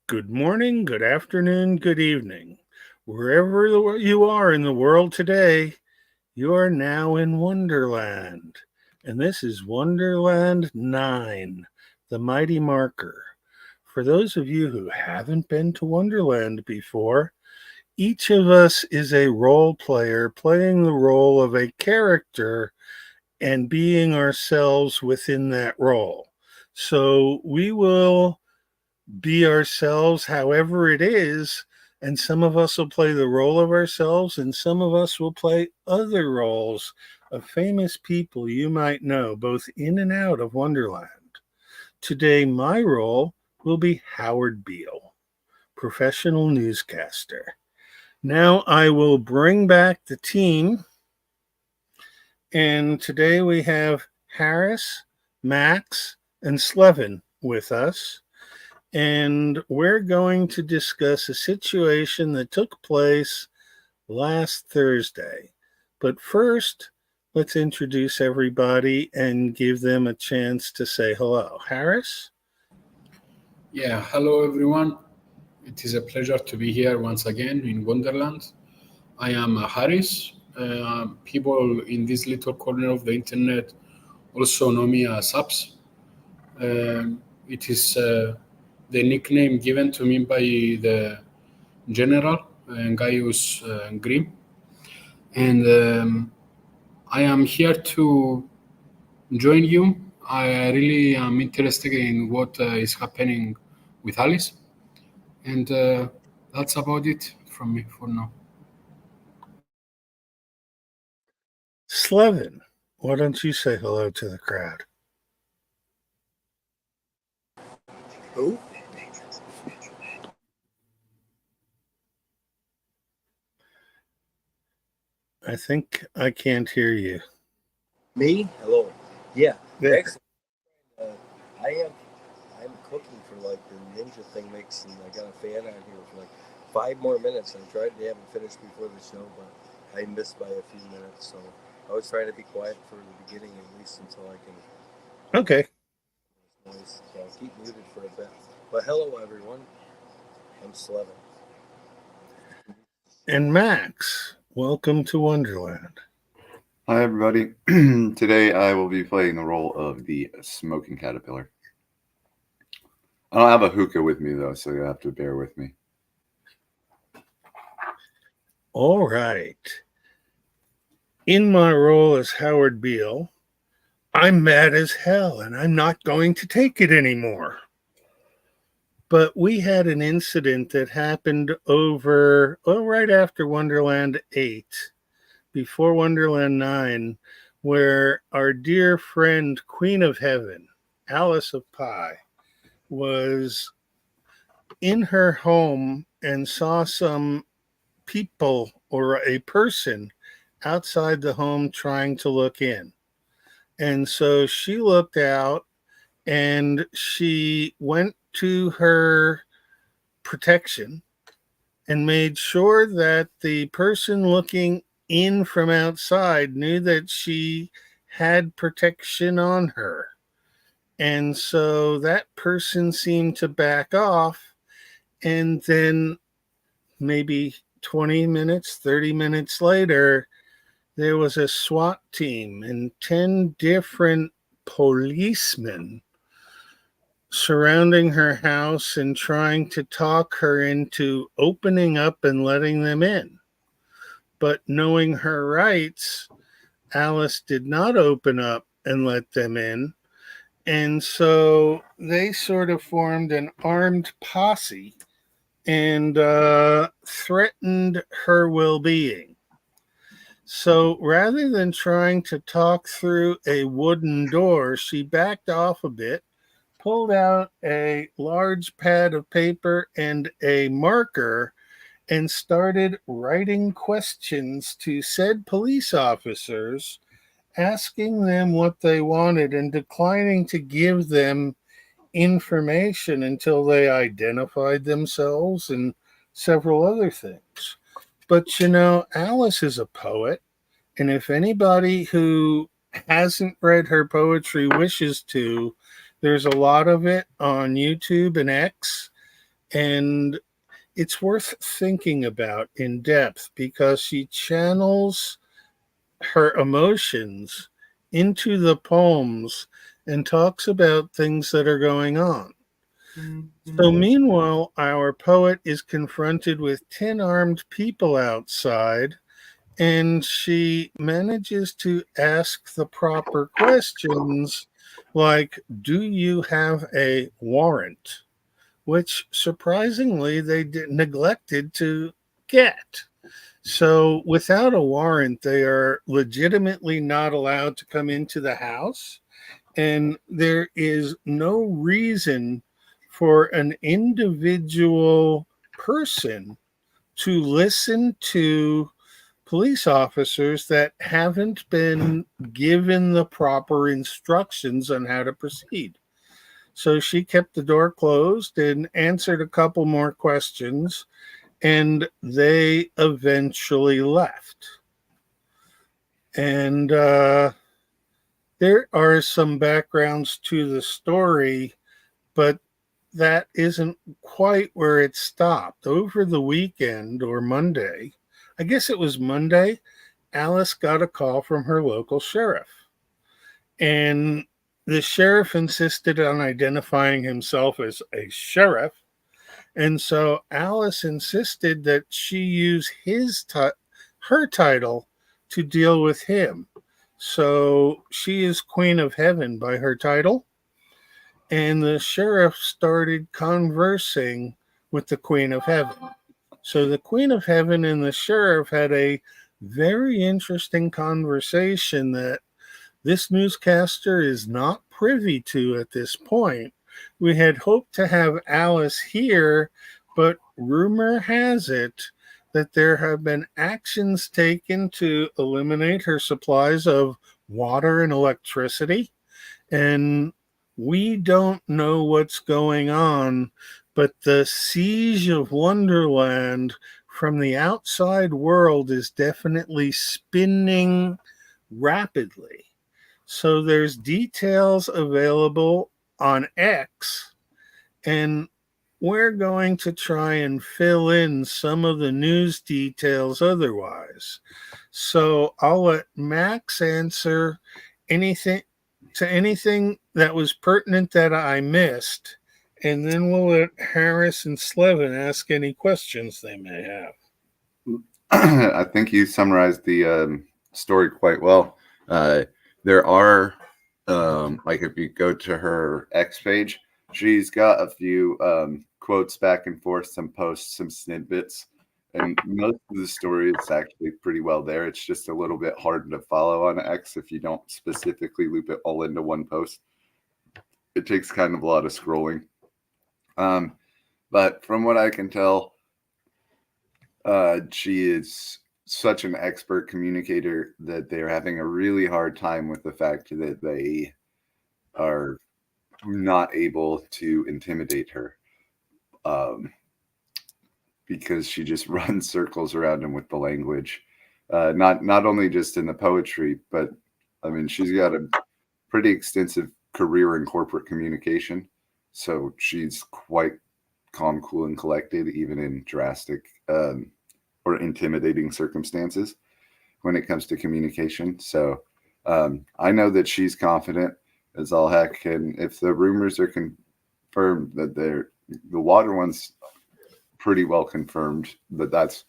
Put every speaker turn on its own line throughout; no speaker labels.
Good morning, good afternoon, good evening. Wherever you are in the world today, you are now in Wonderland. And this is Wonderland 9, the mighty marker. For those of you who haven't been to Wonderland before, each of us is a role player playing the role of a character and being ourselves within that role. So we will be ourselves however it is, and some of us will play the role of ourselves and some of us will play other roles of famous people you might know both in and out of Wonderland. Today my role will be Howard Beale, professional newscaster. Now I will bring back the team, and today we have Harris, Max, and Slevin with us. And we're going to discuss a situation that took place last Thursday. But first, let's introduce everybody and give them a chance to say hello. Harris?
Yeah, hello everyone. It is a pleasure to be here once again in Wonderland. I am Haris. People in this little corner of the internet also know me as Saps. It is the nickname given to me by the general, Gaius Grimm. And I am here to join you. I really am interested in what is happening with Alice. And that's about it from me for now.
Slevin, why don't you say hello to the crowd?
Who?
I think I can't hear you.
Me? Hello. Yeah.
There.
Actually, I'm cooking for like the ninja thing mix, and I got a fan on here for like 5 more minutes. I tried to have it finished before the show, but I missed by a few minutes. So I was trying to be quiet for the beginning at least until I can.
Okay.
Noise. So I'll keep muted for a bit. But hello, everyone. I'm Slevin.
And Max, welcome to Wonderland.
Hi, everybody. Today I will be playing the role of the smoking caterpillar. I don't have a hookah with me, though, so you'll have to bear with me.
All right. In my role as Howard Beale, I'm mad as hell and I'm not going to take it anymore. But we had an incident that happened right after Wonderland 8, before Wonderland 9, where our dear friend Queen of Heaven, Alice of Pie, was in her home and saw some people or a person outside the home trying to look in. And so she looked out and she went to her protection and made sure that the person looking in from outside knew that she had protection on her. And so that person seemed to back off, and then maybe 20 minutes, 30 minutes later, there was a SWAT team and 10 different policemen surrounding her house and trying to talk her into opening up and letting them in. But knowing her rights, Alice did not open up and let them in. And so they sort of formed an armed posse and threatened her well-being. So rather than trying to talk through a wooden door, she backed off a bit, pulled out a large pad of paper and a marker, and started writing questions to said police officers, asking them what they wanted and declining to give them information until they identified themselves and several other things. But you know, Alice is a poet, and if anybody who hasn't read her poetry wishes to, there's a lot of it on YouTube and X, And it's worth thinking about in depth because she channels her emotions into the poems and talks about things that are going on. So, meanwhile, our poet is confronted with 10 armed people outside, and she manages to ask the proper questions like, do you have a warrant? Which surprisingly they neglected to get. So, without a warrant, they are legitimately not allowed to come into the house. And there is no reason for an individual person to listen to police officers that haven't been given the proper instructions on how to proceed. So she kept the door closed and answered a couple more questions, and they eventually left. And there are some backgrounds to the story, but that isn't quite where it stopped. Over the weekend or Monday, I guess it was Monday, Alice got a call from her local sheriff. And the sheriff insisted on identifying himself as a sheriff. And so Alice insisted that she use her title to deal with him. So she is Queen of Heaven by her title. And the sheriff started conversing with the Queen of Heaven. So the Queen of Heaven and the sheriff had a very interesting conversation that this newscaster is not privy to at this point. We had hoped to have Alice here, but rumor has it that there have been actions taken to eliminate her supplies of water and electricity. And we don't know what's going on, but the siege of Wonderland from the outside world is definitely spinning rapidly. So there's details available on X, and we're going to try and fill in some of the news details otherwise. So I'll let Max answer anything that was pertinent that I missed, and then we'll let Harris and Slevin ask any questions they may have.
I think you summarized the story quite well. There are, like if you go to her X page, she's got a few quotes back and forth, some posts, some snippets, and most of the story is actually pretty well there. It's just a little bit hard to follow on X if you don't specifically loop it all into one post. It takes kind of a lot of scrolling. But from what I can tell, she is such an expert communicator that they're having a really hard time with the fact that they are not able to intimidate her, because she just runs circles around him with the language, not only just in the poetry, but I mean, she's got a pretty extensive career in corporate communication, so she's quite calm, cool, and collected, even in drastic or intimidating circumstances when it comes to communication. So I know that she's confident as all heck, and if the rumors are confirmed that the water one's pretty well confirmed that that's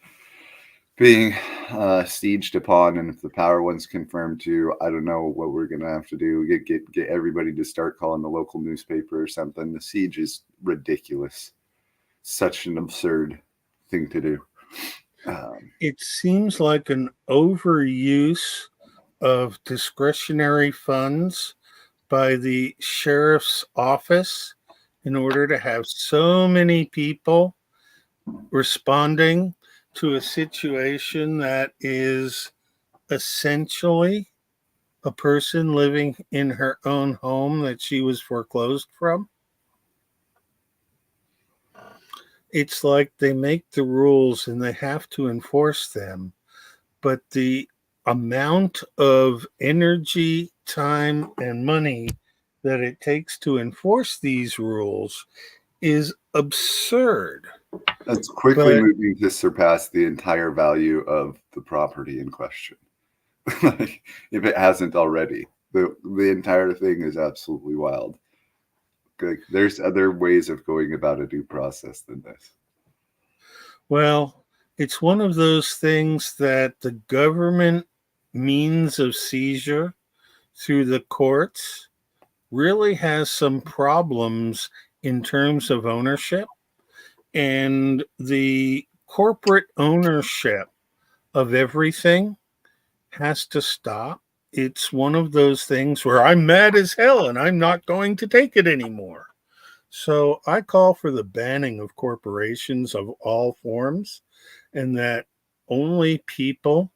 being sieged upon, and if the power one's confirmed too, I don't know what we're gonna have to do. Get everybody to start calling the local newspaper or something. The siege is ridiculous. Such an absurd thing to do.
It seems like an overuse of discretionary funds by the sheriff's office in order to have so many people responding to a situation that is essentially a person living in her own home that she was foreclosed from. It's like they make the rules and they have to enforce them, but the amount of energy, time, and money that it takes to enforce these rules is absurd.
That's quickly
But-
moving to surpass the entire value of the property in question. Like, if it hasn't already, the entire thing is absolutely wild. Like, there's other ways of going about a due process than this.
Well, it's one of those things that the government means of seizure through the courts really has some problems in terms of ownership, and the corporate ownership of everything has to stop. It's one of those things where I'm mad as hell and I'm not going to take it anymore. So I call for the banning of corporations of all forms, and that only people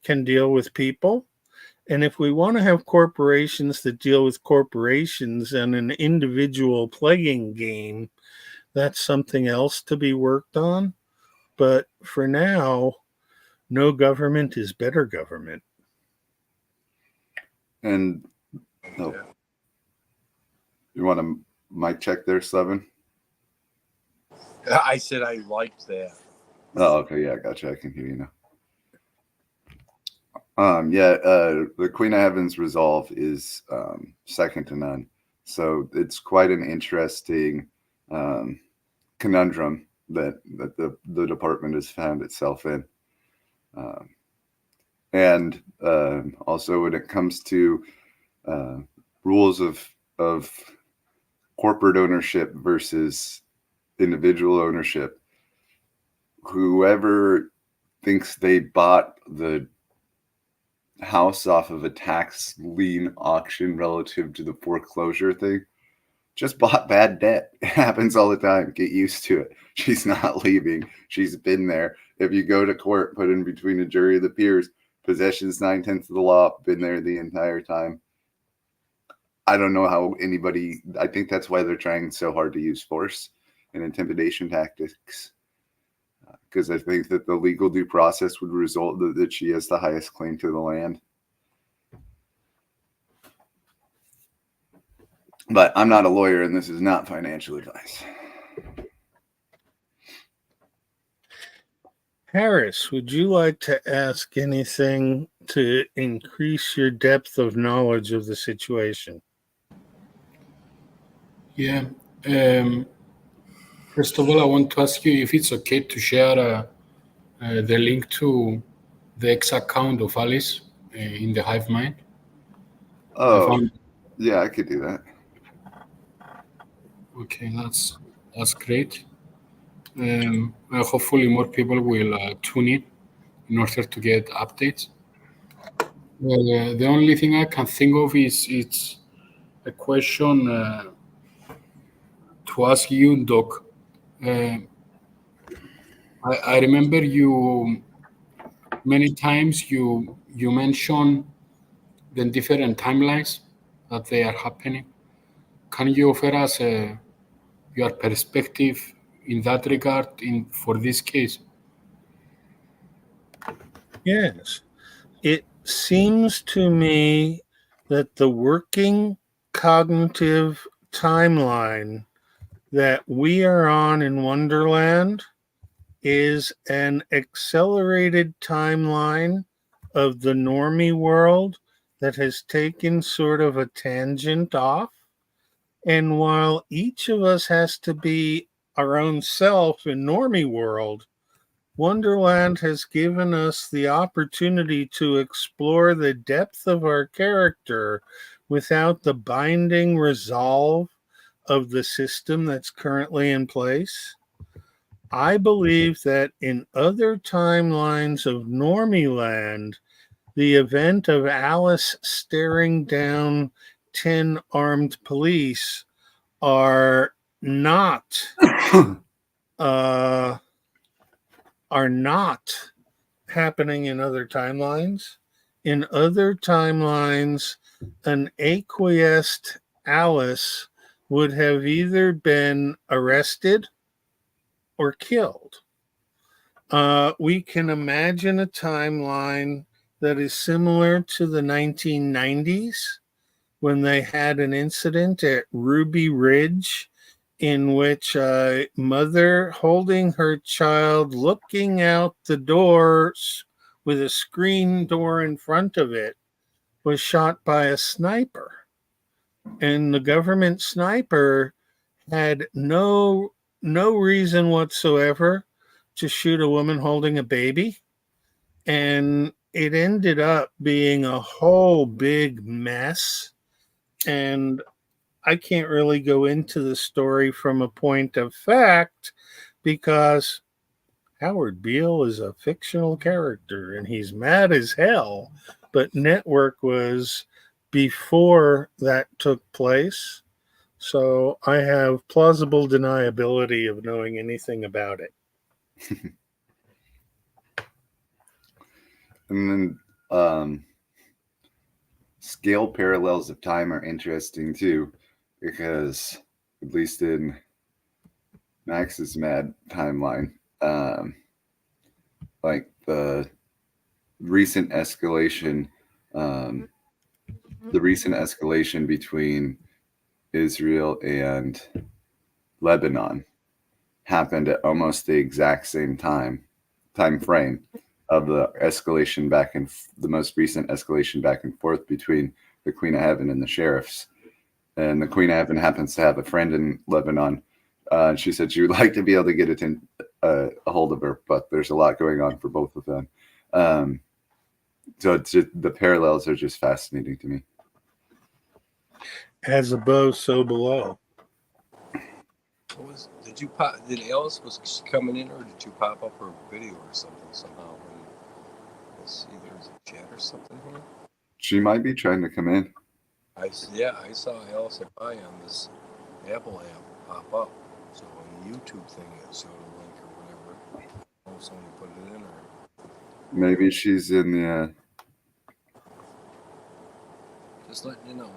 can deal with people. And if we want to have corporations that deal with corporations and an individual playing game, that's something else to be worked on. But for now, no government is better government.
And no, you want to mic check there, Slevin?
I said I liked that.
Oh, okay, yeah, gotcha. I can hear you now. The Queen of Heaven's resolve is second to none. So it's quite an interesting conundrum that the department has found itself in. And also when it comes to rules of corporate ownership versus individual ownership, whoever thinks they bought the house off of a tax lien auction relative to the foreclosure thing just bought bad debt. It happens all the time. Get used to it. She's not leaving. She's been there. If you go to court, put in between a jury of the peers, possession's 9/10 of the law, been there the entire time. I don't know how anybody, I think that's why they're trying so hard to use force and intimidation tactics. Because I think that the legal due process would result that she has the highest claim to the land. But I'm not a lawyer, and this is not financial advice.
Harris, would you like to ask anything to increase your depth of knowledge of the situation?
Yeah. First of all, I want to ask you if it's okay to share the link to the X account of Alice in the Hive Mind.
Oh, yeah, I could do that.
Okay, that's great. Hopefully more people will tune in order to get updates. Well, the only thing I can think of is it's a question to ask you, Doc. I remember you many times you mention the different timelines that they are happening. Can you offer us your perspective in that regard for this case?
Yes. It seems to me that the working cognitive timeline that we are on in Wonderland is an accelerated timeline of the normie world that has taken sort of a tangent off. And while each of us has to be our own self in normie world, Wonderland has given us the opportunity to explore the depth of our character without the binding resolve of the system that's currently in place. I believe that in other timelines of Normieland, the event of Alice staring down 10 armed police are not happening in other timelines. In other timelines, an acquiesced Alice would have either been arrested or killed. We can imagine a timeline that is similar to the 1990s when they had an incident at Ruby Ridge in which a mother holding her child looking out the doors with a screen door in front of it was shot by a sniper. And the government sniper had no reason whatsoever to shoot a woman holding a baby. And it ended up being a whole big mess. And I can't really go into the story from a point of fact because Howard Beale is a fictional character and he's mad as hell. But Network was before that took place. So I have plausible deniability of knowing anything about it.
And then scale parallels of time are interesting too, because at least in Max's Mad timeline, like the recent escalation between Israel and Lebanon happened at almost the exact same time frame of the escalation the most recent escalation back and forth between the Queen of Heaven and the sheriffs. And the Queen of Heaven happens to have a friend in Lebanon. She said she would like to be able to get a hold of her, but there's a lot going on for both of them. So the parallels are just fascinating to me.
As above, so below.
Did Alice, was she coming in, or did you pop up her video or something somehow? Let's see, there's a chat or something here.
She might be trying to come in.
I saw Alice and I on this Apple app pop up. So on the YouTube thing, it showed a link or whatever. I don't know if somebody put it in, or
maybe she's in the.
Just letting you know.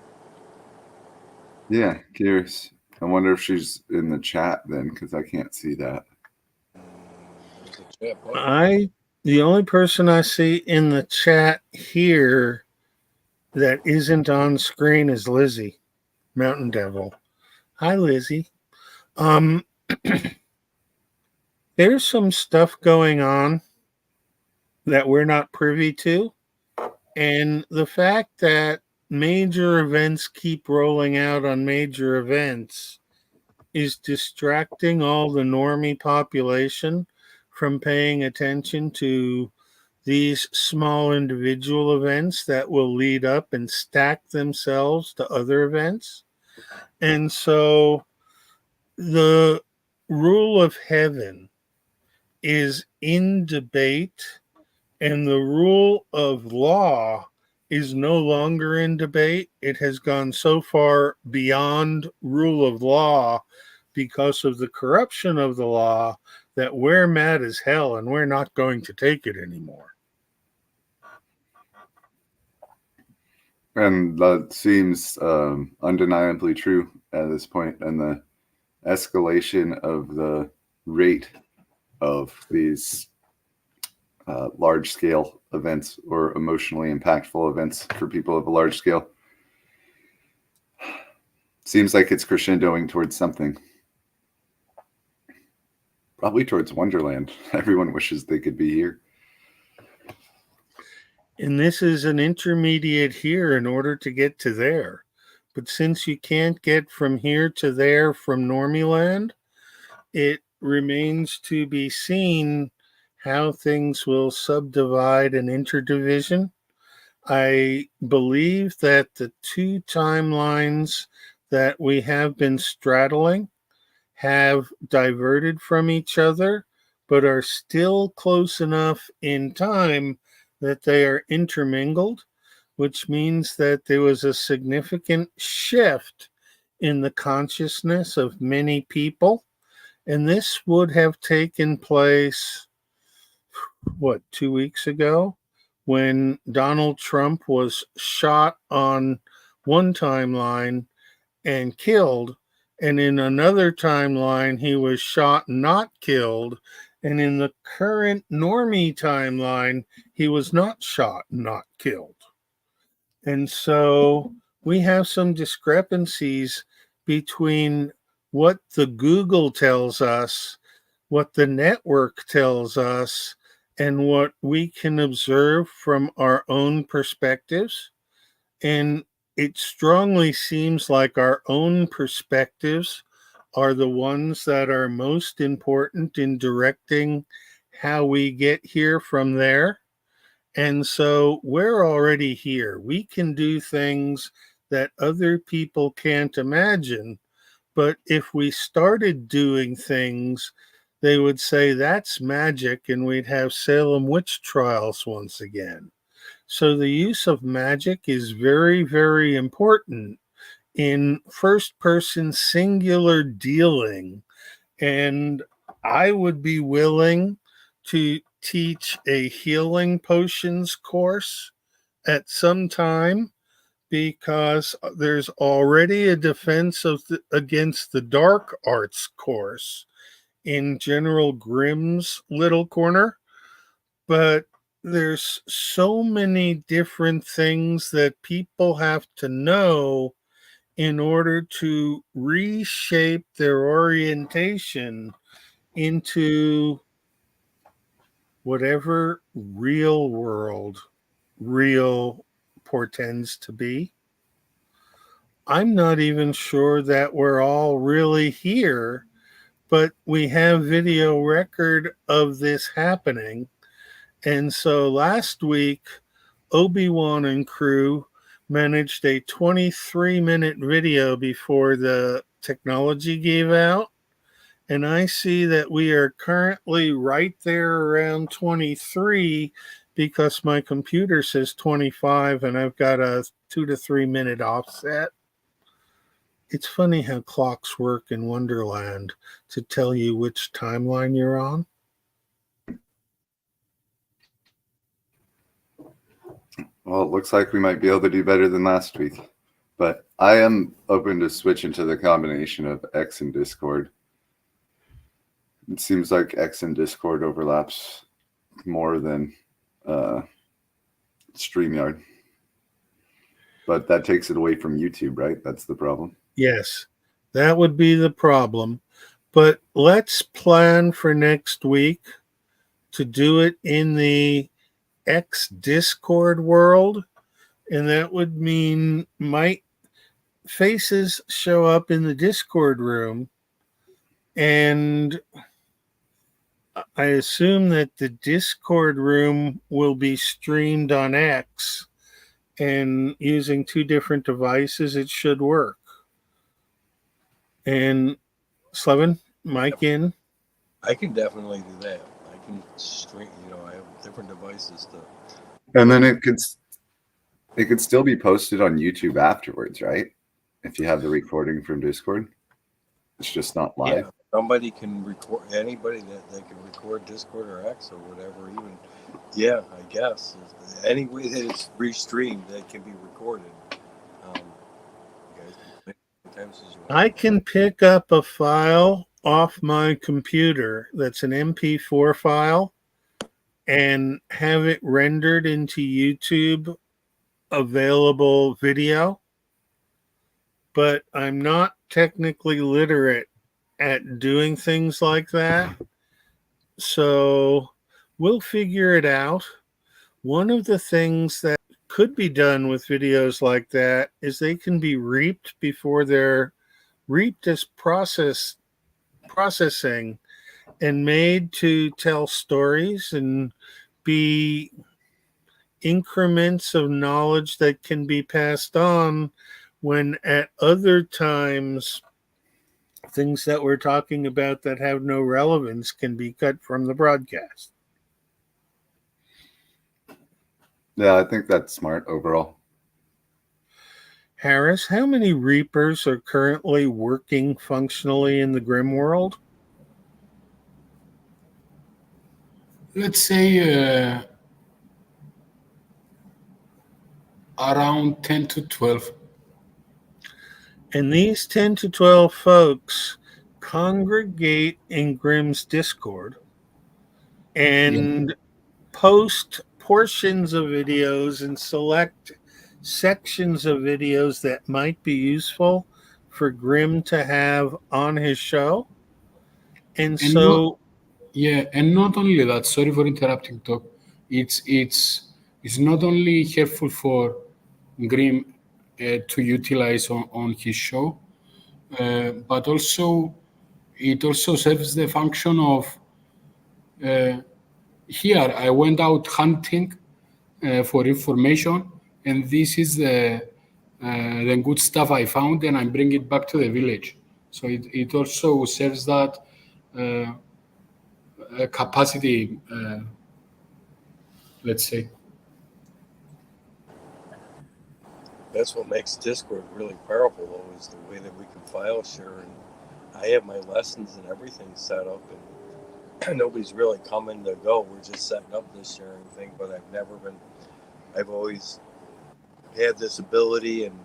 Yeah, curious. I wonder if she's in the chat then, because I can't see that.
The only person I see in the chat here that isn't on screen is Lizzie, Mountain Devil. Hi, Lizzie. There's some stuff going on that we're not privy to. And the fact that major events keep rolling out on major events is distracting all the normie population from paying attention to these small individual events that will lead up and stack themselves to other events. And so the rule of heaven is in debate, and the rule of law is no longer in debate. It has gone so far beyond rule of law because of the corruption of the law that we're mad as hell and we're not going to take it anymore.
And that seems undeniably true at this point. And the escalation of the rate of these large-scale events or emotionally impactful events for people of a large scale seems like it's crescendoing towards something. Probably towards Wonderland. Everyone wishes they could be here.
And this is an intermediate here in order to get to there. But since you can't get from here to there from Normieland, it remains to be seen how things will subdivide and interdivision. I believe that the two timelines that we have been straddling have diverted from each other, but are still close enough in time that they are intermingled, which means that there was a significant shift in the consciousness of many people. And this would have taken place, 2 weeks ago, when Donald Trump was shot on one timeline and killed, and in another timeline he was shot, not killed, and in the current normie timeline he was not shot, not killed. And so we have some discrepancies between what the Google tells us, what the network tells us, and what we can observe from our own perspectives. And it strongly seems like our own perspectives are the ones that are most important in directing how we get here from there. And so we're already here. We can do things that other people can't imagine. But if we started doing things, they would say that's magic, and we'd have Salem witch trials once again. So the use of magic is very, very important in first person singular dealing. And I would be willing to teach a healing potions course at some time, because there's already a defense against the dark arts course in General Grimm's little corner. But there's so many different things that people have to know in order to reshape their orientation into whatever real world real portends to be. I'm not even sure that we're all really here, but we have video record of this happening. And so last week, Obi-Wan and crew managed a 23-minute video before the technology gave out. And I see that we are currently right there around 23, because my computer says 25 and I've got a 2 to 3 minute offset. It's funny how clocks work in Wonderland to tell you which timeline you're on.
Well, it looks like we might be able to do better than last week. But I am open to switching to the combination of X and Discord. It seems like X and Discord overlaps more than StreamYard. But that takes it away from YouTube, right? That's the problem.
Yes, that would be the problem. But let's plan for next week to do it in the X Discord world. And that would mean my faces show up in the Discord room. And I assume that the Discord room will be streamed on X, and using 2 different devices, it should work. And Slevin, mic in.
I can definitely do that. I can stream. I have different devices to.
And then it could still be posted on YouTube afterwards, right? If you have the recording from Discord, it's just not live.
Yeah, somebody can record. Anybody that can record Discord or X or whatever. Even, yeah, I guess any way that it's restreamed that can be recorded.
I can pick up a file off my computer that's an MP4 file and have it rendered into YouTube available video, but I'm not technically literate at doing things like that. So we'll figure it out. One of the things that could be done with videos like that is they can be reaped before they're reaped as processing and made to tell stories and be increments of knowledge that can be passed on, when at other times things that we're talking about that have no relevance can be cut from the broadcast.
Yeah, I think that's smart overall.
Harris, how many Reapers are currently working functionally in the Grim world?
Let's say around 10 to 12.
And these 10 to 12 folks congregate in Grimm's Discord and post portions of videos and select sections of videos that might be useful for Grimm to have on his show. And
And
so,
and not only that. Sorry for interrupting, Doc. It's not only helpful for Grimm to utilize on his show, but also it also serves the function of here I went out hunting for information, and this is the good stuff I found, and I'm bringing it back to the village. So it also serves that capacity, let's say.
That's what makes Discord really powerful, though, is the way that we can file share. And I have my lessons and everything set up, and nobody's really coming to go. We're just setting up this sharing thing, but I've always had this ability, and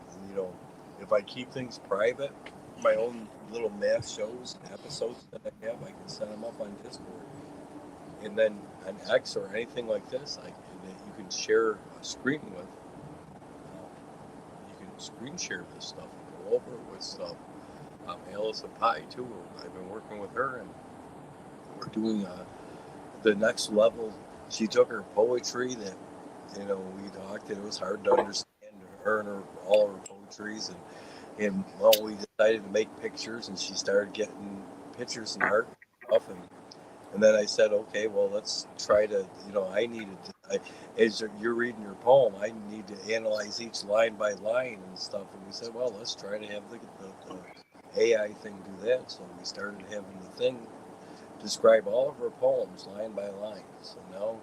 if I keep things private, my own little math shows and episodes that I have, I can set them up on Discord. And then on X or anything like this, that you can share a screen with. You can screen share this stuff and go over it with stuff. Alice and Pie too. I've been working with her, and we're doing the next level. She took her poetry that we talked, and it was hard to understand her and all her poetries, and well, we decided to make pictures, and she started getting pictures and art stuff, and then I said, okay, well, let's try to, as you're reading your poem, I need to analyze each line by line and stuff. And we said, well, let's try to have the AI thing do that. So we started having the thing describe all of her poems line by line. So now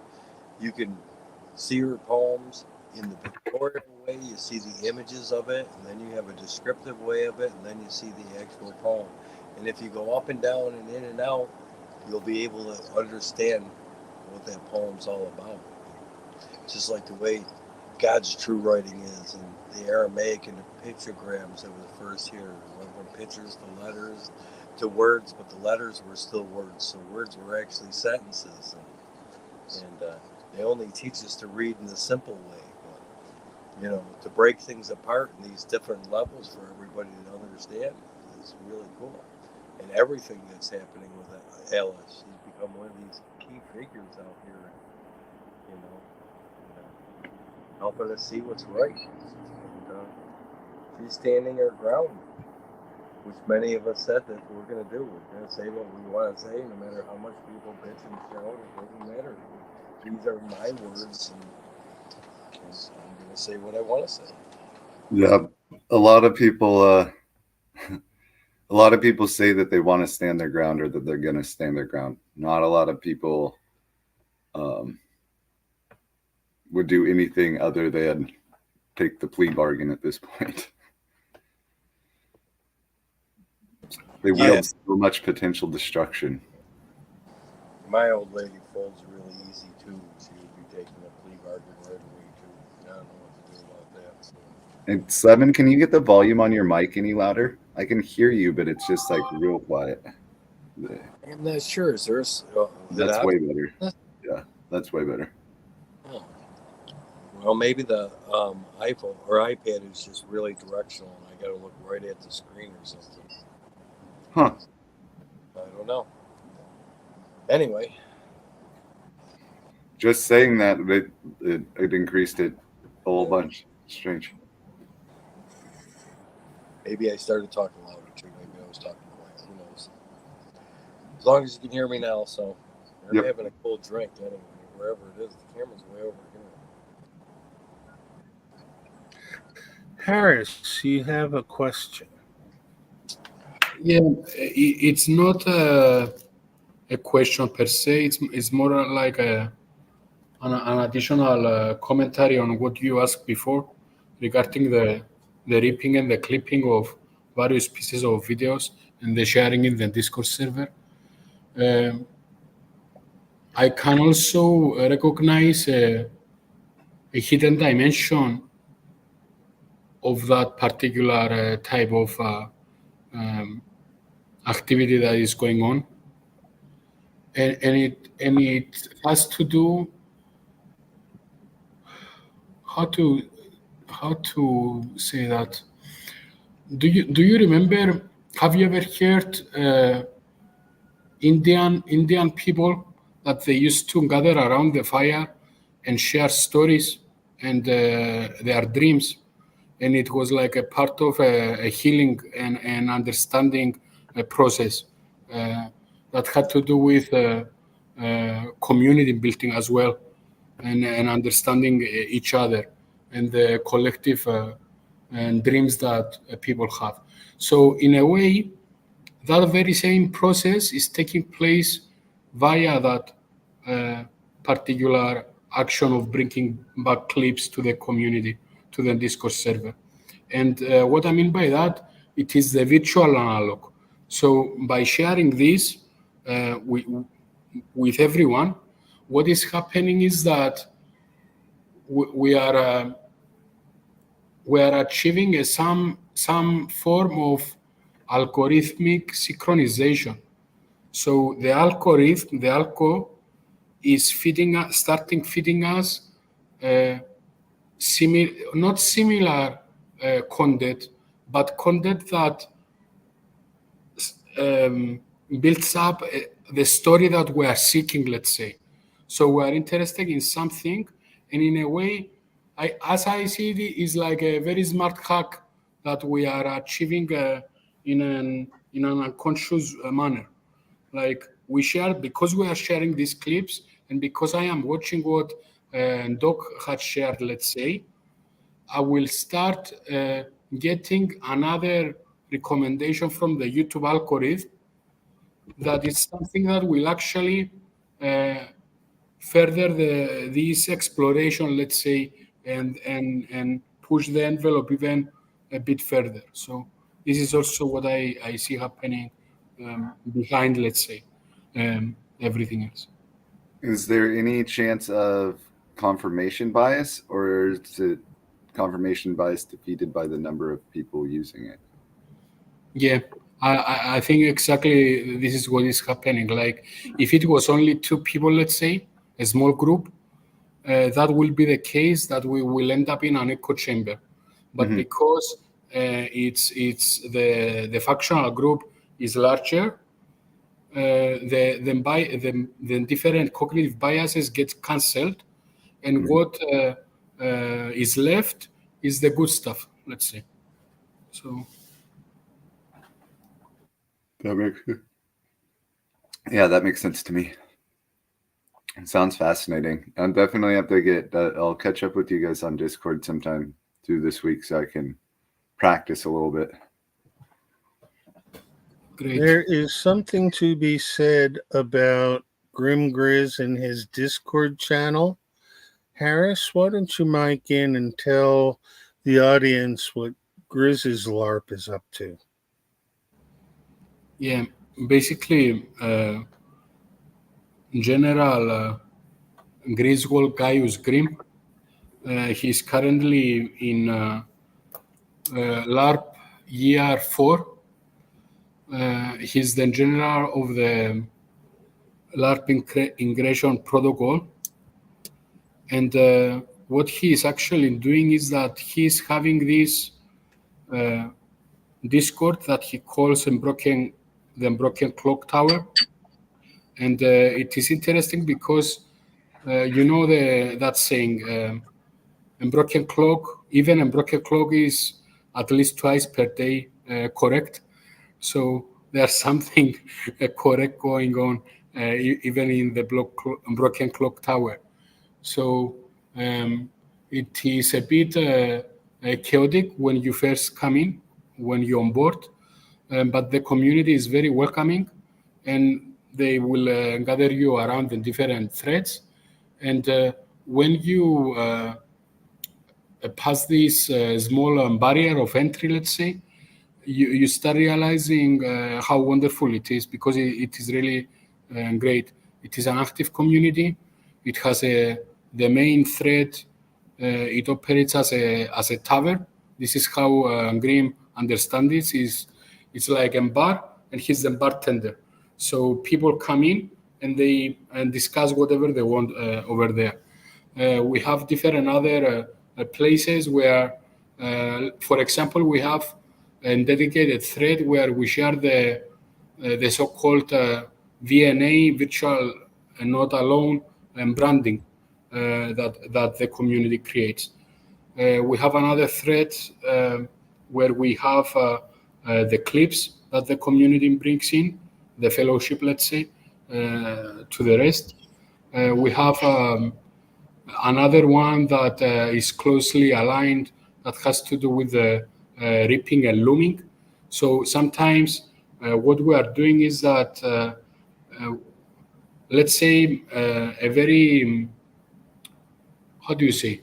you can see her poems in the pictorial way, you see the images of it, and then you have a descriptive way of it, and then you see the actual poem. And if you go up and down and in and out, you'll be able to understand what that poem's all about. Just like the way God's true writing is, and the Aramaic and the pictograms that were first here. Went from pictures to letters to words, but the letters were still words. So words were actually sentences. And they only teach us to read in the simple way. But, to break things apart in these different levels for everybody to understand is really cool. And everything that's happening with Alice, she's become one of these key figures out here, helping us see what's right. And she's standing her ground, which many of us said that we're going to do. We're going to say what we want to say, no matter how much people bitch and shout. It doesn't matter. These are my words, and I'm going to say what I want to say.
Yeah, a lot of people. A lot of people say that they want to stand their ground, or that they're going to stand their ground. Not a lot of people would do anything other than take the plea bargain at this point. They wield so much potential destruction.
My old lady folds really easy too. She would be taking a plea bargain right away too. I don't know what to do about that. So.
And Seven, can you get the volume on your mic any louder? I can hear you, but it's just like real quiet.
I'm not sure. Is there
that's way better. Yeah, that's way better.
Oh. Well, maybe the iPhone or iPad is just really directional, and I got to look right at the screen or something.
Huh.
I don't know. Anyway.
Just saying that it increased it a whole bunch. Strange.
Maybe I started talking louder too. Maybe I was talking quiet. Who knows? As long as you can hear me now, so I'm having a cold drink anyway. Wherever it is, the camera's way over here.
Harris, you have a question.
Yeah, it's not a question per se. It's more like an additional commentary on what you asked before regarding the ripping and the clipping of various pieces of videos and the sharing in the Discord server. I can also recognize a hidden dimension of that particular type of activity that is going on, and it has to do how to say that Do you remember? Have you ever heard Indian people that they used to gather around the fire and share stories and their dreams, and it was like a part of a healing and understanding process that had to do with community building as well, and understanding each other and the collective and dreams that people have. So in a way, that very same process is taking place via that particular action of bringing back clips to the community, to the Discord server. And what I mean by that, it is the virtual analog. So by sharing this with everyone, what is happening is that we are achieving some form of algorithmic synchronization. So the algorithm, the algo, is starting feeding us not similar content, but content that builds up the story that we are seeking, let's say. So we are interested in something, and in a way, as I see it, is like a very smart hack that we are achieving in an unconscious manner. Like we share, because we are sharing these clips, and because I am watching what Doc had shared, let's say, I will start getting another recommendation from the YouTube algorithm that is something that will actually further this exploration, let's say, and push the envelope even a bit further. So this is also what I see happening behind, let's say, everything else.
Is there any chance of confirmation bias, or is it confirmation bias defeated by the number of people using it?
Yeah, I think exactly this is what is happening. Like if it was only 2 people, let's say, a small group, that will be the case, that we will end up in an echo chamber. But because it's the factional group is larger, the different cognitive biases get cancelled, and what is left is the good stuff, let's say. So
that makes sense to me. It sounds fascinating. I'll definitely have to get I'll catch up with you guys on Discord sometime through this week so I can practice a little bit.
great.
There is something to be said about Grim Grizz and his Discord channel. Harris, why don't you mic in and tell the audience what Grizz's LARP is up to?
Yeah, basically, General Griswold Gaius Grim, he's currently in LARP year 4. He's the general of the LARP ingression protocol. And what he is actually doing is that he's having this Discord that he calls the Unbroken Clock Tower. And it is interesting because you know that saying, Unbroken Clock, even Unbroken Clock is at least twice per day correct. So there's something correct going on even in the Unbroken Clock Tower. So it is a bit chaotic when you first come in, when you're on board, but the community is very welcoming, and they will gather you around the different threads. And when you pass this small barrier of entry, let's say, you start realizing how wonderful it is, because it is really great. It is an active community. It has the main thread. It operates as a tavern. This is how Grim understands it. It's like a bar, and he's the bartender. So people come in and they discuss whatever they want over there. We have different other places where, for example, we have a dedicated thread where we share the so-called VNA, virtual not alone, branding that the community creates. We have another thread where we have the clips that the community brings in, the fellowship, let's say, to the rest. We have another one that is closely aligned that has to do with the ripping and looming. So sometimes what we are doing is that, let's say, a very, how do you say?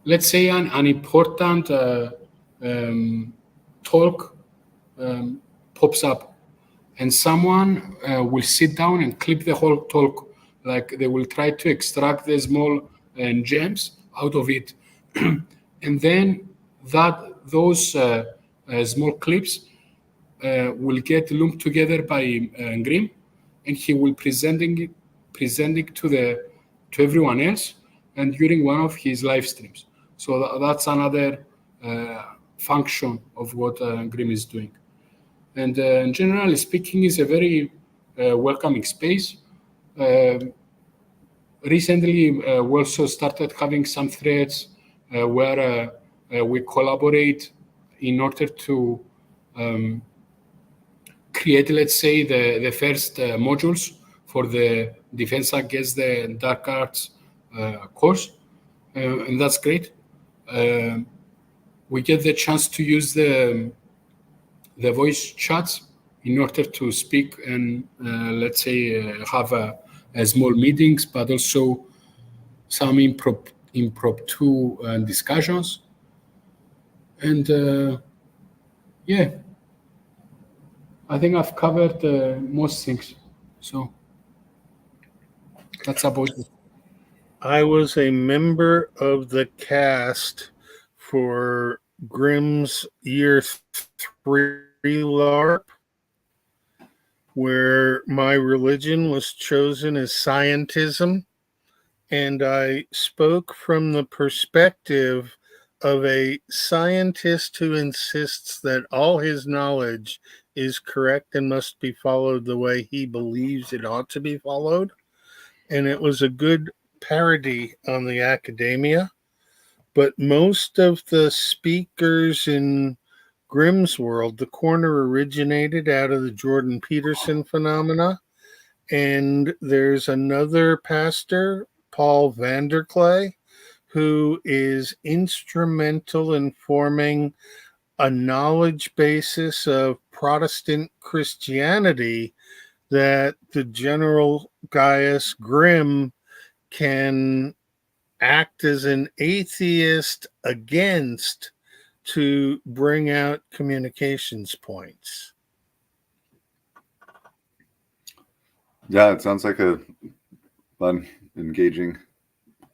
Let's say an important talk pops up, and someone will sit down and clip the whole talk. Like they will try to extract the small gems out of it, and then those small clips will get lumped together by Grim, and he will present it to everyone else, and during one of his live streams. So that's another function of what Grim is doing. And generally speaking, is a very welcoming space. Recently, we also started having some threads where we collaborate in order to create, let's say, the first modules for the Defense Against the Dark Arts course, and that's great. We get the chance to use the voice chats in order to speak and let's say have a small meetings, but also some impromptu discussions. And yeah, I think I've covered most things. So that's about it.
I was a member of the cast for Grimm's Year 3 LARP, where my religion was chosen as scientism, and I spoke from the perspective of a scientist who insists that all his knowledge is correct and must be followed the way he believes it ought to be followed. And it was a good parody on the academia, but most of the speakers in Grimm's world, the corner originated out of the Jordan Peterson phenomena, and there's another pastor, Paul Vanderklay, who is instrumental in forming a knowledge basis of Protestant Christianity that the general Gaius Grimm can act as an atheist against to bring out communications points.
Yeah, it sounds like a fun, engaging,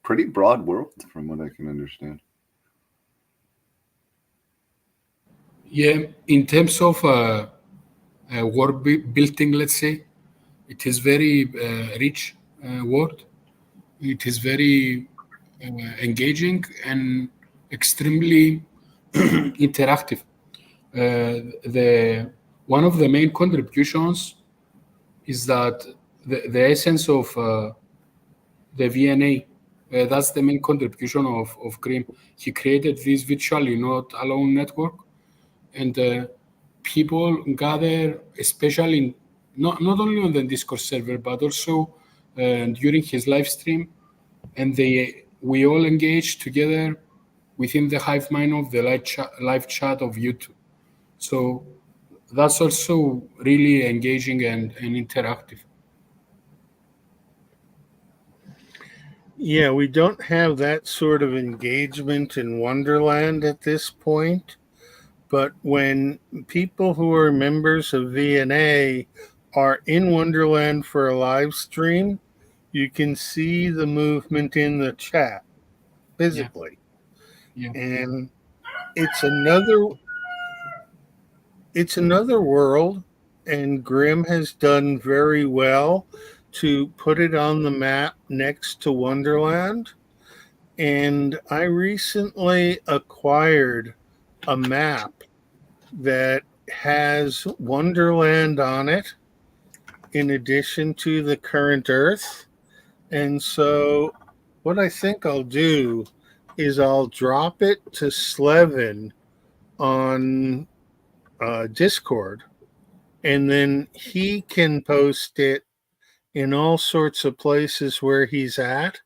pretty broad world from what I can understand.
Yeah, in terms of world building, let's say, it is very rich world. It is very engaging and extremely interactive. One of the main contributions is that the essence of the VNA, that's the main contribution of Grimm. He created this virtually not alone network, and people gather, especially not only on the Discord server, but also during his live stream, and we all engage together within the hive mind of the live chat of YouTube. So that's also really engaging and interactive.
Yeah, we don't have that sort of engagement in Wonderland at this point, but when people who are members of VNA are in Wonderland for a live stream, you can see the movement in the chat physically.
Yeah.
And it's another world, and Grimm has done very well to put it on the map next to Wonderland. And I recently acquired a map that has Wonderland on it in addition to the current Earth. And so what I think I'll do is I'll drop it to Slevin on Discord, and then he can post it in all sorts of places where he's at,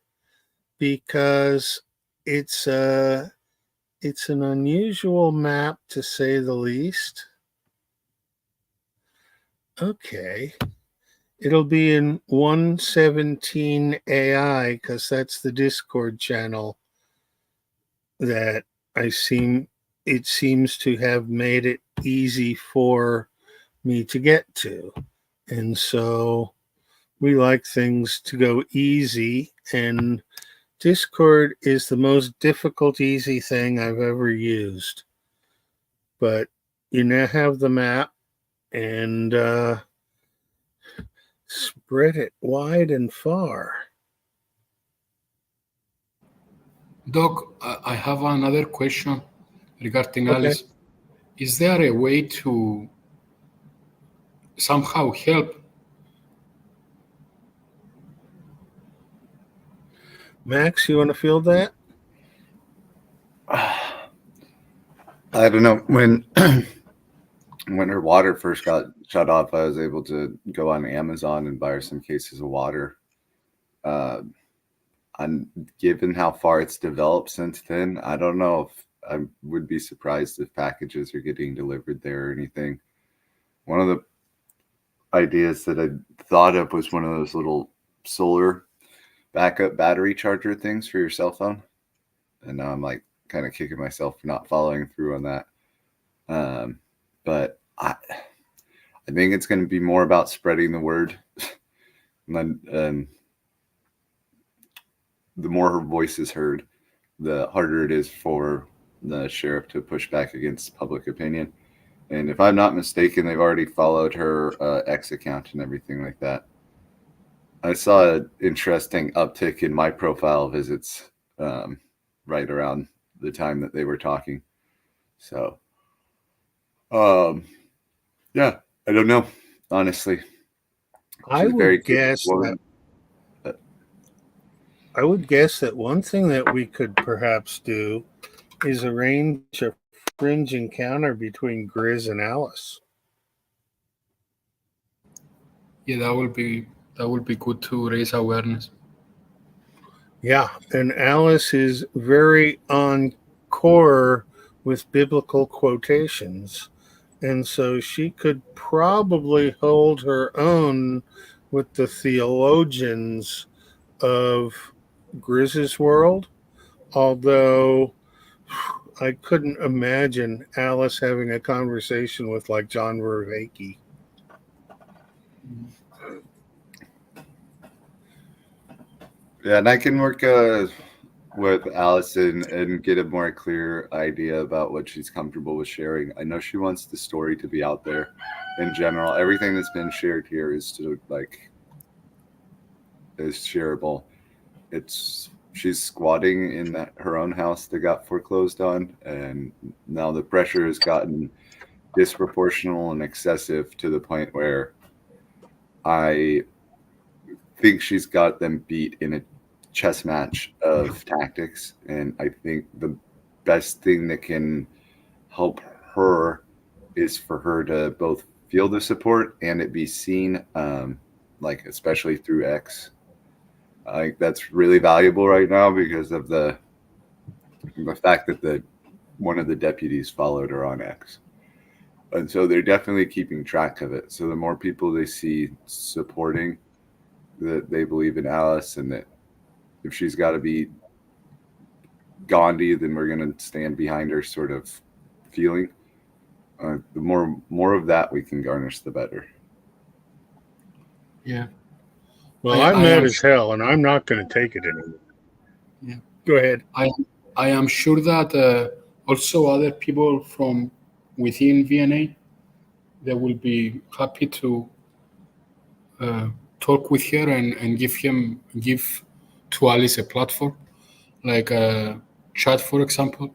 because it's an unusual map, to say the least. Okay. It'll be in 117 AI, because that's the Discord channel that it seems to have made it easy for me to get to. And so we like things to go easy, and Discord is the most difficult easy thing I've ever used. But you now have the map, and spread it wide and far.
Doc, I have another question regarding
Okay.
Alice. Is there a way to somehow help?
Max, you want to field that?
I don't know. When her water first got shut off, I was able to go on Amazon and buy her some cases of water. And given how far it's developed since then, I don't know if I would be surprised if packages are getting delivered there or anything. One of the ideas that I thought of was one of those little solar backup battery charger things for your cell phone. And now I'm like kind of kicking myself for not following through on that. But I think it's going to be more about spreading the word. And the more her voice is heard, the harder it is for the sheriff to push back against public opinion. And if I'm not mistaken, they've already followed her X account and everything like that. I saw an interesting uptick in my profile visits right around the time that they were talking. So, yeah, I don't know, honestly.
I would guess that one thing that we could perhaps do is arrange a fringe encounter between Grizz and Alice.
Yeah, that would be good to raise awareness.
Yeah, and Alice is very on core with biblical quotations, and so she could probably hold her own with the theologians of Grizz's world, although I couldn't imagine Alice having a conversation with like John Vervaeke.
Yeah, and I can work with Allison and get a more clear idea about what she's comfortable with sharing. I know she wants the story to be out there in general. Everything that's been shared here is shareable. She's squatting in her own house that got foreclosed on, and now the pressure has gotten disproportional and excessive to the point where I think she's got them beat in a chess match of tactics, and I think the best thing that can help her is for her to both feel the support and it be seen, especially through X. I think that's really valuable right now because of the fact that one of the deputies followed her on X. And so they're definitely keeping track of it. So the more people they see supporting that they believe in Alice, and that if she's got to be Gandhi, then we're going to stand behind her sort of feeling. The more of that we can garnish, the better.
Yeah.
Well, I'm mad as hell, and I'm not going to take it anymore.
Yeah.
Go ahead.
I am sure that also other people from within VNA, they will be happy to talk with her and give to Alice a platform, like a chat, for example.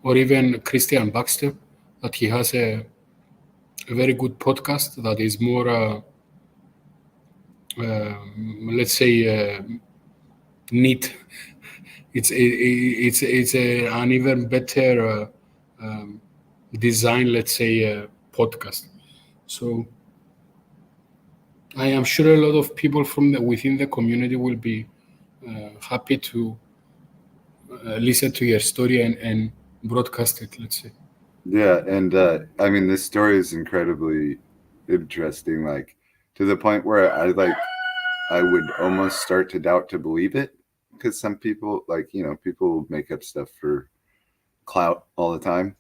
or even Christian Baxter, that he has a very good podcast that is more, let's say, neat. It's an even better design, let's say, podcast. So I am sure a lot of people from within the community will be happy to listen to your story and broadcast it, let's say.
Yeah, and I mean, this story is incredibly interesting, like to the point where I would almost start to doubt to believe it, because some people, like, you know, people make up stuff for clout all the time.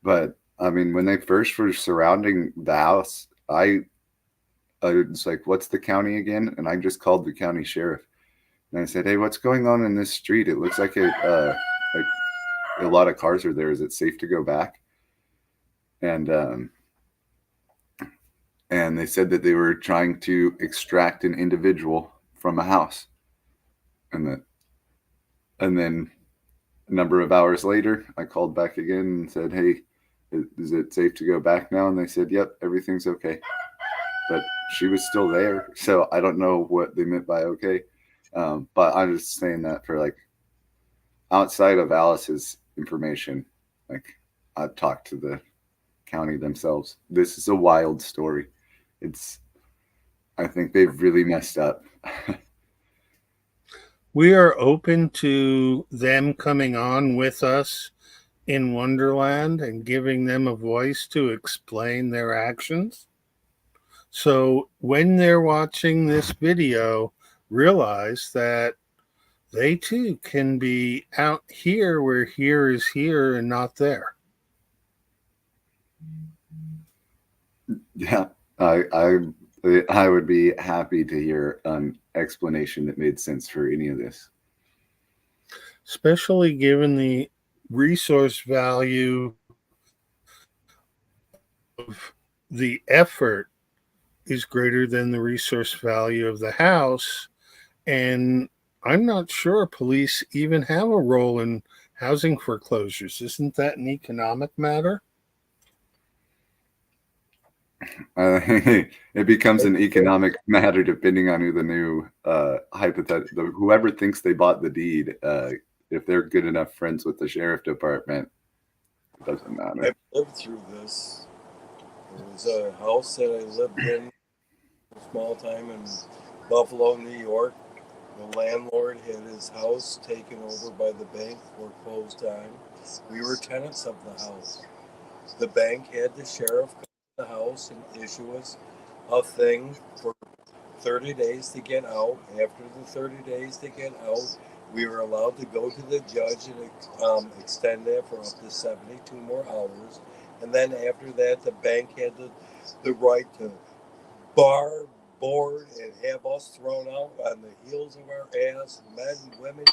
But I mean, when they first were surrounding the house, I was like, "What's the county again?" And I just called the county sheriff, and I said, "Hey, what's going on in this street? It looks like like a lot of cars are there. Is it safe to go back?" And they said that they were trying to extract an individual from a house, and then a number of hours later, I called back again and said, "Hey, is it safe to go back now?" And they said, "Yep, everything's okay." But she was still there, so I don't know what they meant by okay. But I'm just saying that for, like, outside of Alice's information, like, I've talked to the county themselves. This is a wild story. I think they've really messed up.
We are open to them coming on with us in Wonderland and giving them a voice to explain their actions. So when they're watching this video, realize that they too can be out here where here is here and not there.
Yeah, I would be happy to hear an explanation that made sense for any of this.
Especially given the resource value of the effort is greater than the resource value of the house. And I'm not sure police even have a role in housing foreclosures. Isn't that an economic matter?
It becomes an economic matter depending on who the new whoever thinks they bought the deed. If they're good enough friends with the sheriff department, it doesn't matter.
I've lived through this. There was a house that I lived in a small time in Buffalo, New York. The landlord had his house taken over by the bank, foreclosed on. We were tenants of the house. The bank had the sheriff come to the house and issue us a thing for 30 days to get out. After the 30 days to get out, we were allowed to go to the judge and extend that for up to 72 more hours. And then after that, the bank had the right to bar, board, and have us thrown out on the heels of our ass, men, women,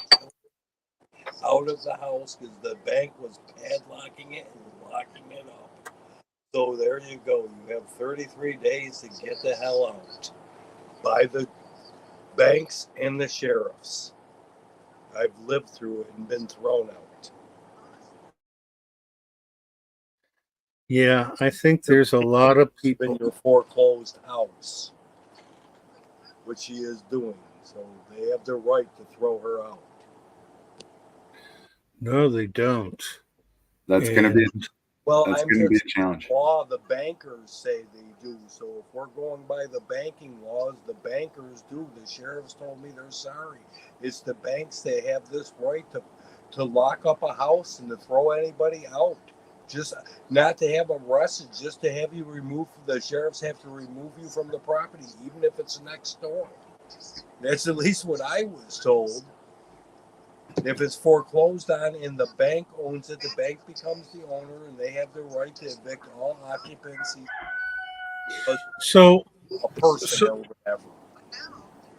out of the house because the bank was padlocking it and locking it up. So there you go. You have 33 days to get the hell out by the banks and the sheriffs. I've lived through it and been thrown out.
Yeah, I think there's a lot of people
in your foreclosed house, which she is doing. So they have the right to throw her out.
No, they don't.
That's going to be a challenge.
Law, the bankers say they do. So if we're going by the banking laws, the bankers do. The sheriffs told me they're sorry. It's the banks that have this right to lock up a house and to throw anybody out. Just not to have arrested, just to have you removed. The sheriffs have to remove you from the property, even if it's next door. That's at least what I was told. If it's foreclosed on and the bank owns it, the bank becomes the owner and they have the right to evict all occupancy.
So,
a person or whatever.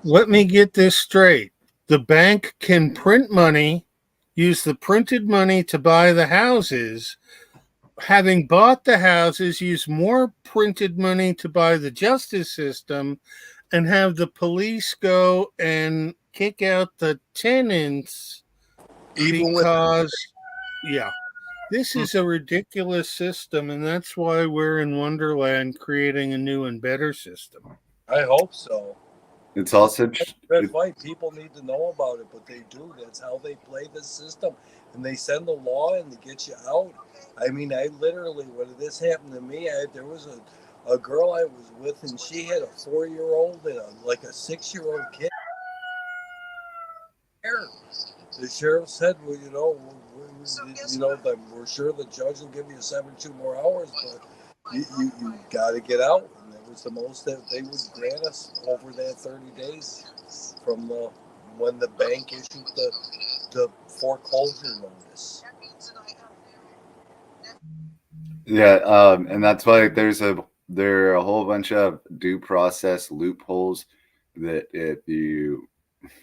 Let me get this straight. The bank can print money, use the printed money to buy the houses. Having bought the houses, use more printed money to buy the justice system, and have the police go and kick out the tenants because This is a ridiculous system, and that's why we're in Wonderland creating a new and better system.
I hope so.
It's also
That's right. People need to know about it, but they do. That's how they play this system. And they send the law in to get you out. I mean, I literally, when this happened to me, there was a girl I was with, and she had a 4-year-old and like a 6-year-old kid. The sheriff said, well, we're sure the judge will give you 72 more hours, but you got to get out. And that was the most that they would grant us over that 30 days from when the bank issued the foreclosure notice.
Yeah, and that's why there are a whole bunch of due process loopholes that if you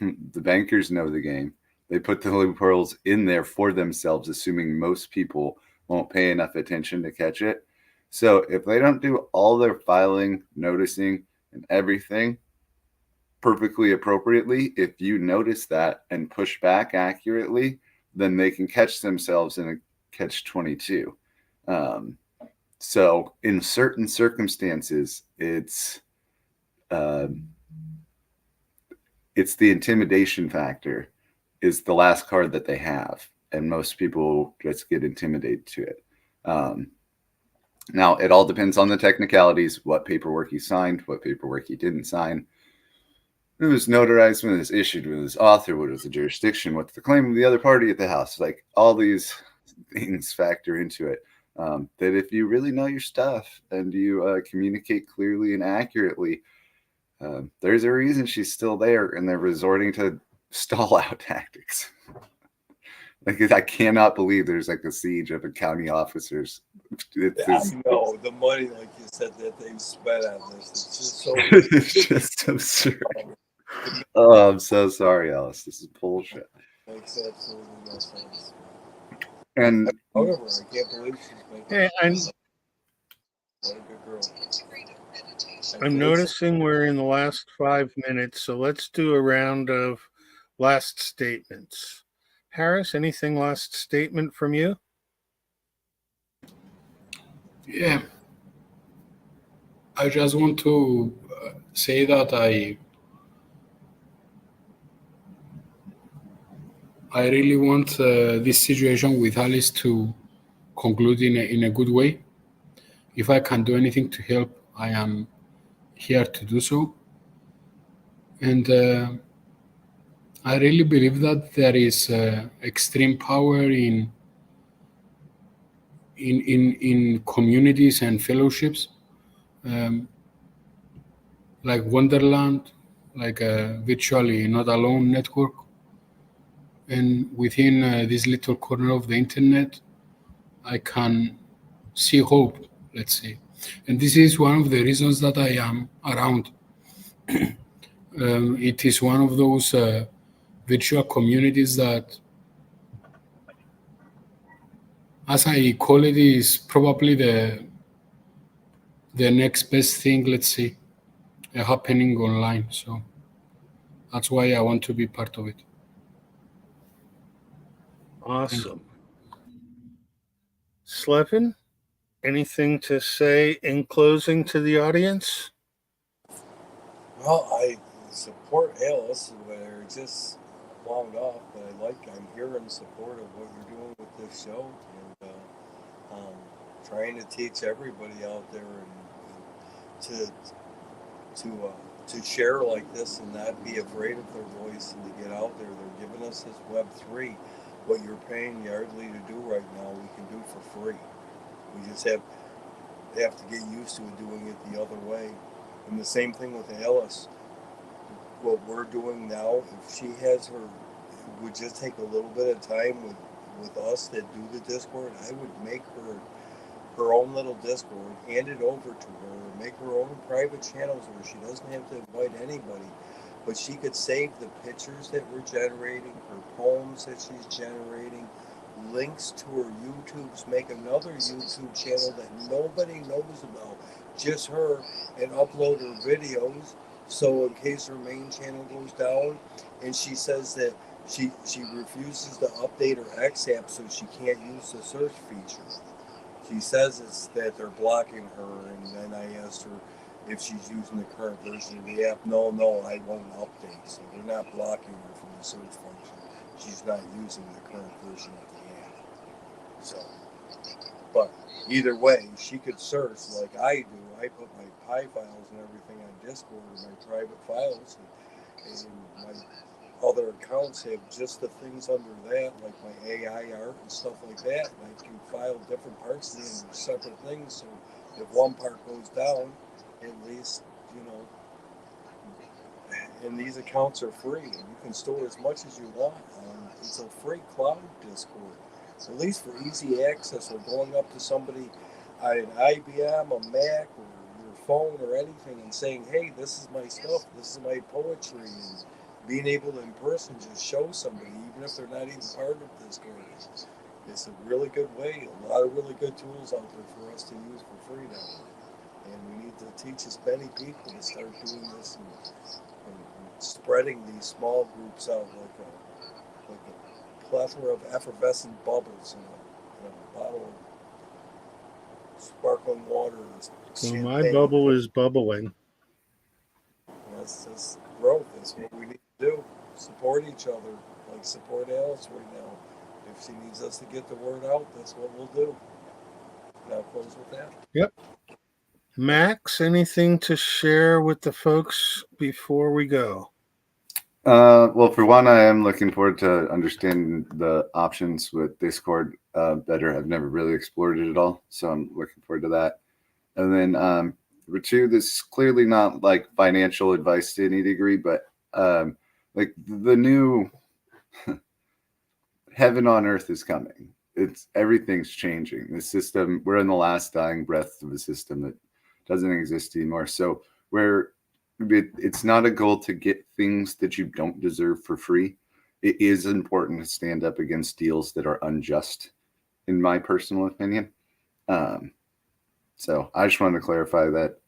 the bankers know the game. They put the loopholes in there for themselves, assuming most people won't pay enough attention to catch it. So if they don't do all their filing, noticing, and everything perfectly appropriately, if you notice that and push back accurately, then they can catch themselves in a catch-22. So in certain circumstances, it's the intimidation factor is the last card that they have, and most people just get intimidated to it. Now, it all depends on the technicalities, what paperwork he signed, what paperwork he didn't sign. It was notarized, when it was issued, when it was author, what was the jurisdiction, what's the claim of the other party at the house. Like, all these things factor into it. That if you really know your stuff and you communicate clearly and accurately, there's a reason she's still there, and they're resorting to stall out tactics. Like, I cannot believe there's like a siege of county officers.
I know the money, like you said, that they've spent on this. It's just so.
It's just absurd. Oh, I'm so sorry, Alice. This is bullshit.
Makes absolutely no sense.
And
however, I can't believe she's making.
Hey,
what a good girl.
I'm noticing we're in the last 5 minutes, so let's do a round of last statements. Harris, anything last statement from you?
Yeah, I just want to say that I really want this situation with Alice to conclude in a good way. If I can do anything to help, I am here to do so. And I really believe that there is extreme power in communities and fellowships, like Wonderland, like a virtually not alone network. And within this little corner of the internet, I can see hope, let's say. And this is one of the reasons that I am around. It is one of those virtual communities that, as I call it, is probably the next best thing, let's say, happening online. So that's why I want to be part of it.
Awesome. Slevin, anything to say in closing to the audience?
Well, I support Alice, where it just wound off, but I'm here in support of what you're doing with this show, and trying to teach everybody out there and to share like this and not be afraid of their voice and to get out there. They're giving us this Web3. What you're paying Yardley to do right now, we can do for free. We just have to get used to doing it the other way. And the same thing with Alice. What we're doing now, if she has her, it would just take a little bit of time with us that do the Discord. I would make her own little Discord, hand it over to her, make her own private channels where she doesn't have to invite anybody. But she could save the pictures that we're generating, her poems that she's generating, links to her YouTubes, make another YouTube channel that nobody knows about, just her, and upload her videos. So in case her main channel goes down and she says that She refuses to update her X app, so she can't use the search feature. She says it's that they're blocking her, and then I asked her if she's using the current version of the app. No, I won't update. So they're not blocking her from the search function. She's not using the current version of the app. So, but either way, she could search like I do. I put my Pi files and everything on Discord and my private files, and my other accounts have just the things under that, like my AI art and stuff like that. And I can file different parts of it into separate things. So if one part goes down, at least, you know, and these accounts are free, and you can store as much as you want. It's a free cloud Discord, at least for easy access or going up to somebody on an IBM, a Mac, or your phone or anything and saying, hey, this is my stuff, this is my poetry, and being able to in person just show somebody, even if they're not even part of Discord. It's a really good way, a lot of really good tools out there for us to use for free now. And we need to teach as many people to start doing this and spreading these small groups out like a plethora of effervescent bubbles in a bottle of sparkling water.
So my bubble is bubbling.
That's growth. That's what we need to do. Support each other, like support Alice right now. If she needs us to get the word out, that's what we'll do. And I'll close with that.
Yep. Max, anything to share with the folks before we go?
Well, for one, I am looking forward to understanding the options with Discord better. I've never really explored it at all, so I'm looking forward to that. And then for two, this is clearly not like financial advice to any degree, but like the new heaven on earth is coming. Everything's changing. The system, we're in the last dying breath of a system that doesn't exist anymore. So it's not a goal to get things that you don't deserve for free. It is important to stand up against deals that are unjust, in my personal opinion. So I just wanted to clarify that.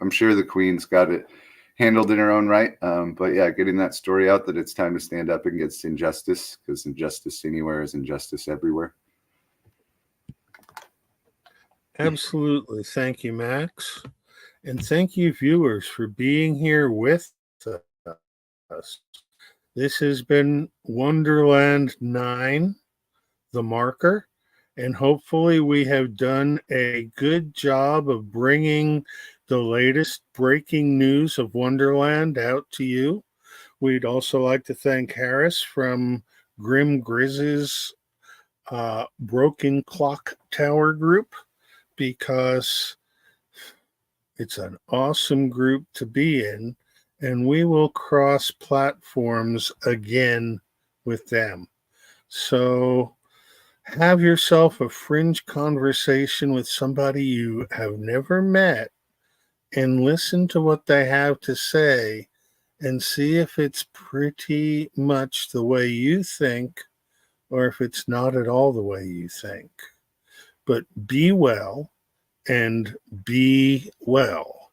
I'm sure the Queen's got it handled in her own right. But yeah, getting that story out that it's time to stand up against injustice, because injustice anywhere is injustice everywhere.
Absolutely. Thank you, Max. And thank you, viewers, for being here with us. This has been Wonderland 9, The Marker, and hopefully we have done a good job of bringing the latest breaking news of Wonderland out to you. We'd also like to thank Harris from Grim Grizz's Broken Clock Tower group, because it's an awesome group to be in, and we will cross platforms again with them. So have yourself a fringe conversation with somebody you have never met and listen to what they have to say and see if it's pretty much the way you think or if it's not at all the way you think. But be well and be well.